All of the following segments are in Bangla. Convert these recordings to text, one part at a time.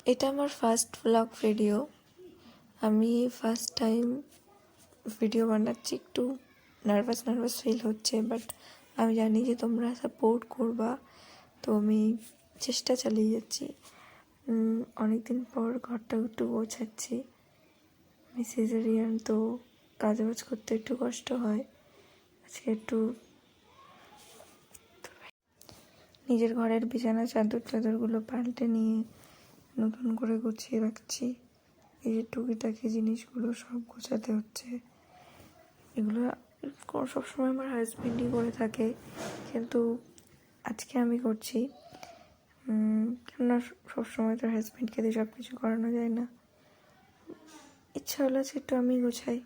এটা আমার ফার্স্ট ব্লগ ভিডিও। আমি ফার্স্ট টাইম ভিডিও বানাচ্ছি, একটু নার্ভাস ফিল হচ্ছে, বাট আমি জানি যে তোমরা সাপোর্ট করবা, তো আমি চেষ্টা চালিয়ে যাচ্ছি। অনেকদিন পর ঘরটা একটু গোছাচ্ছি। আমি সিজারিয়ান, তো কাজবাজ করতে একটু কষ্ট হয়। আজকে একটু নিজের ঘরের বিছানা চাদরগুলো পাল্টে নিয়ে নতুন করে গুছিয়ে রাখছি। এই যে টুকিটাকি জিনিসগুলো সব গোছাতে হচ্ছে। এগুলো সবসময় আমার হাজব্যান্ডই করে থাকে, কিন্তু আজকে আমি করছি। কেননা সবসময় তো হাজব্যান্ডকে দিয়ে সব কিছু করানো যায় না। ইচ্ছা হলো যে একটু আমি গোছাই,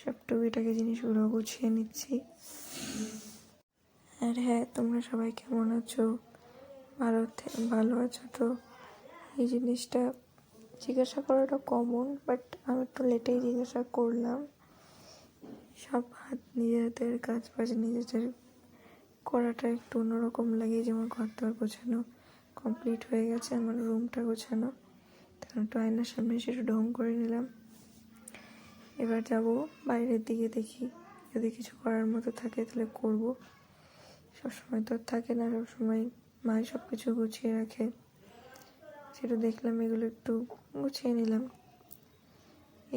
সব টুকিটাকি জিনিসগুলো গুছিয়ে নিচ্ছি। আর হ্যাঁ, তোমরা সবাই কেমন আছো? ভালো আছো তো? এই জিনিসটা জিজ্ঞাসা করাটা কমন, বাট আমি একটু লেটেই জিজ্ঞাসা করলাম। সব নিজের হাতের কাজ বাজ নিজেদের করাটা একটু অন্যরকম লাগে। যেমন ঘর দর গোছানো কমপ্লিট হয়ে গেছে, আমার রুমটা গোছানো, তখন একটু আয়নার সামনে এসে একটু ঢং করে নিলাম। এবার যাব বাইরের দিকে, দেখি যদি কিছু করার মতো থাকে তাহলে করব। সবসময় তো থাকে না, সবসময় মাই সব কিছু গুছিয়ে রাখে। সেটা দেখলাম, এগুলো একটু গুছিয়ে নিলাম।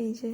এই যে